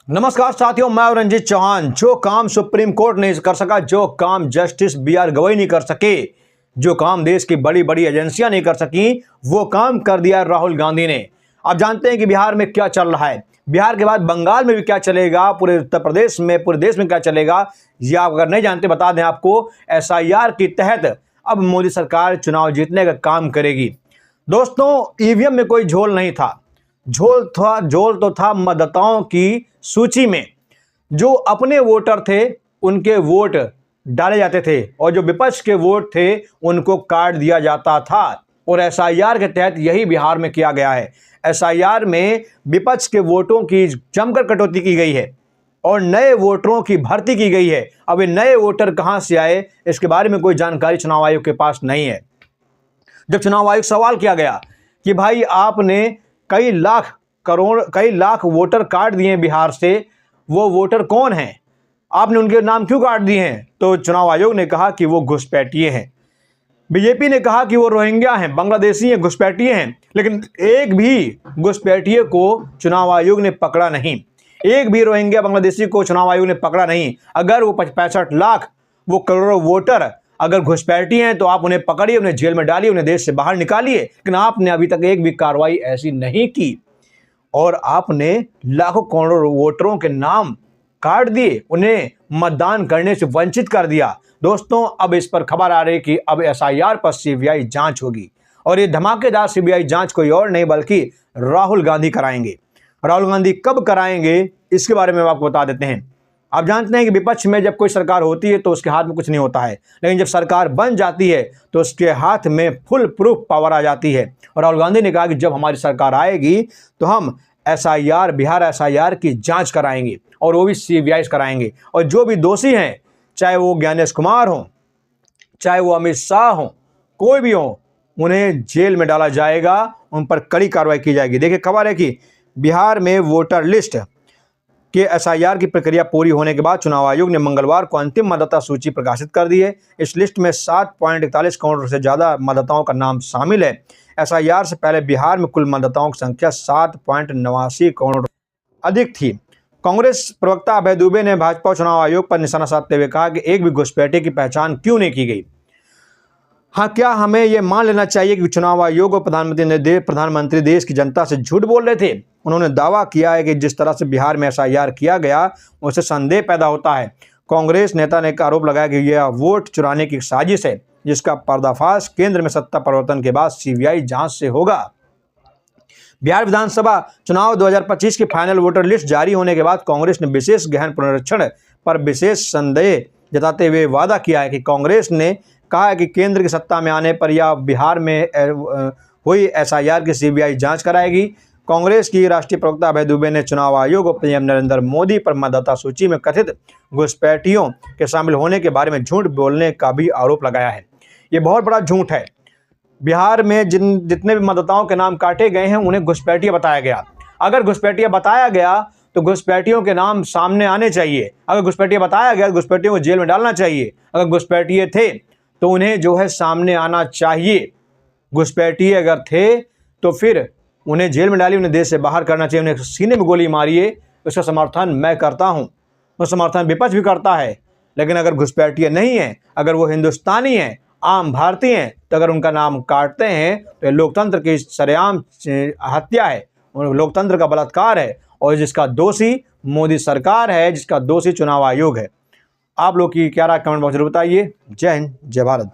नमस्कार साथियों, मैं रंजीत चौहान। जो काम सुप्रीम कोर्ट नहीं कर सका, जो काम जस्टिस BR गवई नहीं कर सके, जो काम देश की बड़ी बड़ी एजेंसियां नहीं कर सकी, वो काम कर दिया राहुल गांधी ने। आप जानते हैं कि बिहार में क्या चल रहा है, बिहार के बाद बंगाल में भी क्या चलेगा, पूरे उत्तर प्रदेश में, पूरे देश में क्या चलेगा, ये आप अगर नहीं जानते बता दें आपको। SIR के तहत अब मोदी सरकार चुनाव जीतने का काम करेगी। दोस्तों, EVM में कोई झोल नहीं था, झोल तो था मतदाताओं की सूची में। जो अपने वोटर थे उनके वोट डाले जाते थे और जो विपक्ष के वोट थे उनको काट दिया जाता था। और SIR के तहत यही बिहार में किया गया है। SIR में विपक्ष के वोटों की जमकर कटौती की गई है और नए वोटरों की भर्ती की गई है। अब ये नए वोटर कहां से आए, इसके बारे में कोई जानकारी चुनाव आयोग के पास नहीं है। जब चुनाव आयोग सवाल किया गया कि भाई आपने कई लाख वोटर काट दिए बिहार से, वो वोटर कौन हैं, आपने उनके नाम क्यों काट दिए हैं, तो चुनाव आयोग ने कहा कि वो घुसपैठिए हैं। बीजेपी ने कहा कि वो रोहिंग्या हैं, बांग्लादेशी हैं, घुसपैठिए हैं। लेकिन एक भी घुसपैठिए को चुनाव आयोग ने पकड़ा नहीं, एक भी रोहिंग्या बांग्लादेशी को चुनाव आयोग ने पकड़ा नहीं। अगर वो 65 लाख, वो करोड़ों वोटर अगर घुसपैठी हैं तो आप उन्हें पकड़िए, उन्हें जेल में डालिए, उन्हें देश से बाहर निकालिए। लेकिन आपने अभी तक एक भी कार्रवाई ऐसी नहीं की और आपने लाखों करोड़ों वोटरों के नाम काट दिए, उन्हें मतदान करने से वंचित कर दिया। दोस्तों, अब इस पर खबर आ रही है कि अब SIR पर CBI जांच होगी और ये धमाकेदार CBI जांच कोई और नहीं बल्कि राहुल गांधी कराएंगे। राहुल गांधी कब कराएंगे इसके बारे में आपको बता देते हैं। आप जानते हैं कि विपक्ष में जब कोई सरकार होती है तो उसके हाथ में कुछ नहीं होता है, लेकिन जब सरकार बन जाती है तो उसके हाथ में फुल प्रूफ पावर आ जाती है। और राहुल गांधी ने कहा कि जब हमारी सरकार आएगी तो हम SIR, बिहार SIR की जांच कराएंगे और वो भी CBI कराएंगे। और जो भी दोषी हैं, चाहे वो ज्ञानेश कुमार हों, चाहे वो अमित शाह हों, कोई भी हो, उन्हें जेल में डाला जाएगा, उन पर कड़ी कार्रवाई की जाएगी। देखिए, खबर है कि बिहार में वोटर लिस्ट के SIR की प्रक्रिया पूरी होने के बाद चुनाव आयोग ने मंगलवार को अंतिम मतदाता सूची प्रकाशित कर दी है। इस लिस्ट में 7.41 करोड़ से ज़्यादा मतदाताओं का नाम शामिल है। SIR से पहले बिहार में कुल मतदाताओं की संख्या 7.89 करोड़ अधिक थी। कांग्रेस प्रवक्ता अभय दुबे ने भाजपा चुनाव आयोग पर निशाना साधते हुए कहा कि एक भी घुसपैठे की पहचान क्यों नहीं की गई। हाँ, क्या हमें यह मान लेना चाहिए कि चुनाव आयोग और प्रधानमंत्री देश की जनता से झूठ बोल रहे थे। उन्होंने दावा किया है कि जिस तरह से बिहार में SIR किया गया उससे संदेह पैदा होता है। कांग्रेस नेता ने आरोप लगाया कि यह वोट चुराने की साजिश है, जिसका पर्दाफाश केंद्र में सत्ता परिवर्तन के बाद CBI जांच से होगा। बिहार विधानसभा चुनाव 2025 की फाइनल वोटर लिस्ट जारी होने के बाद कांग्रेस ने विशेष गहन पुनरीक्षण पर विशेष संदेह जताते हुए वादा किया है कि कांग्रेस ने कहा है कि केंद्र की सत्ता में आने पर या बिहार में हुई SIR की CBI जांच कराएगी। कांग्रेस की राष्ट्रीय प्रवक्ता अभय दुबे ने चुनाव आयोग और PM नरेंद्र मोदी पर मतदाता सूची में कथित घुसपैठियों के शामिल होने के बारे में झूठ बोलने का भी आरोप लगाया है। ये बहुत बड़ा झूठ है। बिहार में जितने भी मतदाताओं के नाम काटे गए हैं उन्हें घुसपैठिया बताया गया। अगर घुसपैठिया बताया गया तो घुसपैठियों के नाम सामने आने चाहिए। अगर घुसपैठिया बताया गया तो घुसपैठियों को जेल में डालना चाहिए। अगर घुसपैठिए थे तो उन्हें जो है सामने आना चाहिए। घुसपैठिए अगर थे तो फिर उन्हें जेल में डालिए, उन्हें देश से बाहर करना चाहिए, उन्हें सीने में गोली मारिए। उसका समर्थन मैं करता हूं, वो समर्थन विपक्ष भी करता है। लेकिन अगर घुसपैठिए नहीं है, अगर वो हिंदुस्तानी हैं, आम भारतीय हैं, तो अगर उनका नाम काटते हैं तो ये लोकतंत्र की सरेआम हत्या है, लोकतंत्र का बलात्कार है और जिसका दोषी मोदी सरकार है, जिसका दोषी चुनाव आयोग है। आप लोग की क्या राय कमेंट बॉक्स में बताइए। जय हिंद, जय भारत।